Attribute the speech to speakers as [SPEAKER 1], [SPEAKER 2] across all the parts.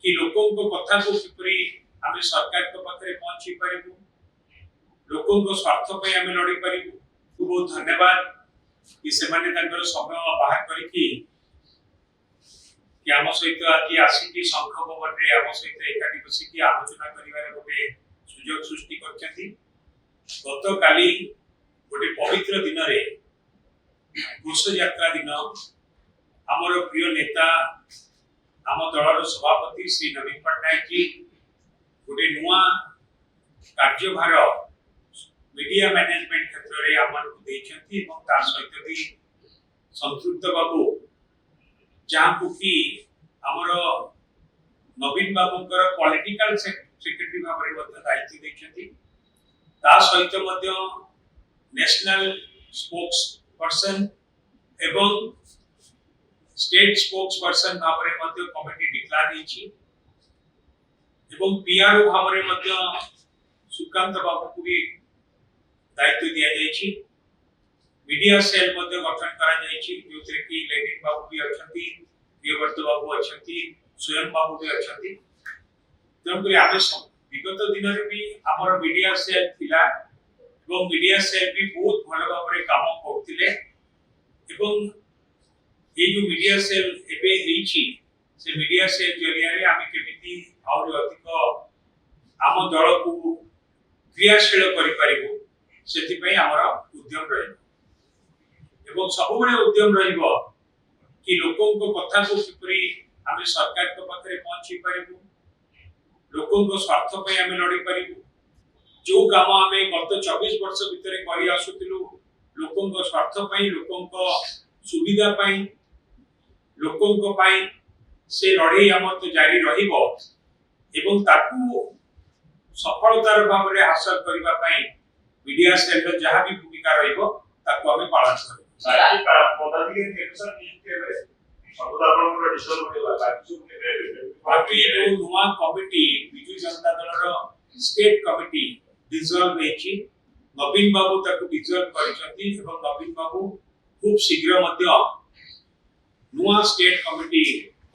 [SPEAKER 1] कि लोकों कथा को किपरि आमे सरकार को पाखरे पहुंची पारिबु लोकों को स्वार्थ पे आमे लड़ी पारिबु। तो बहुत धन्यवाद कि सेमाने तांकर समय बाहर करी कि आम सहित आज आसिकी शंख भवन रे आम सहित एकाठी बसी की आलोचना करिवार गोटे सुयोग सृष्टि करछथि। गत काली गोटे पवित्र दिन रे घोष यात्रा दिन आमर प्रिय नेता आम दलर सभापति श्री नवीन पट्टनायक जी गोटे नुआ कार्यभार मीडिया मैनेजमेंट क्षेत्र रे आमन को देछथि एवं ता सहित भी संतृप्त बाबू जहां को कि आमर नवीन बाबूकर पॉलिटिकल सेक्रेटरी भाबरे मध्य दायित्व देछथि। ता सहित मध्य नेशनल स्पोक्स पर्सन एवं स्टेट स्पोक्स पर्सन भाबरे मध्य कमिटी डिक्लेयर हेछि एवं पीआरओ भाबरे मध्य सुकांत बाबू को भी दायित्व दिया जायछि। मीडिया सेल मध्य गठन करा जायछि जोथरे कि लेनिन बाबू भी अछंती, प्रियव्रत बाबू अछंती, स्वयं बाबू भी अछंती। तंकरी आमे विगत दिन रे भी हमर मीडिया सेल थिला एवं मीडिया सेल भी बहुत भलो भाबरे काम करथिले एवं ये जो मीडिया सेल एबे हेछि से मीडिया सेल जरिया रे आमे केमिति और अधिक आम दल को क्रियाशील करि परिबो सेति पई हमरा उद्यम रहइबो एवं सब बळे उद्यम रहइबो कि लोकों को कथा को किपरि आमे सरकार को पाखरे पहुंची परिबो लोकों को स्वार्थ पई आमे लड़ी परिबो। जो काम आमे गत 24 वर्ष भितरे करि आसुतिलु लोकों को स्वार्थ पई लोकों को सुविधा पई लोकों को पई से लड़ाई हमर तो जारी रहिबो एवं ताकू सफलतार भाबरे हासिल करिबा पई मीडिया सेल जहां भी भूमिका रहिबो ताकू आमे पालन करबो। बाकी जो नुआ कमिटी बिजू जनता दलर स्टेट कमिटी डिसॉल्व हेछि नवीन बाबू ताकू डिसॉल्व करिसथि एवं नवीन बाबू खूब शीघ्र मध्य नुआ स्टेट कमिटी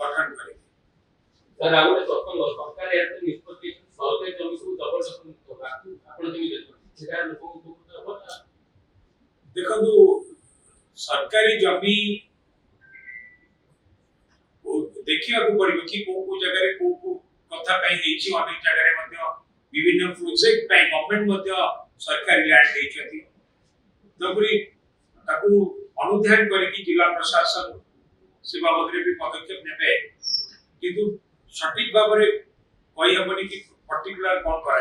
[SPEAKER 1] गठन करे।
[SPEAKER 2] सर आउटे प्रथम सरकार एते निष्पत्ति सरकार जमी सब जबरदस्त बाकी आपण जमी देखो सेटा लोक को
[SPEAKER 1] देखो सरकारी जमी देखिया को पड़िबो कि को जगह रे को कथा पई हेछि अनेक जगह रे मध्य विभिन्न प्रोजेक्ट पई गवर्नमेंट मध्य सरकारी लैंड देछथि तबरी ताकू अनुध्यान करी कि जिला प्रशासन से बाबद रे भी पदक्षेप नेबे किंतु सटीक भाबरे कहि हबनी कि पर्टिकुलर कोन करा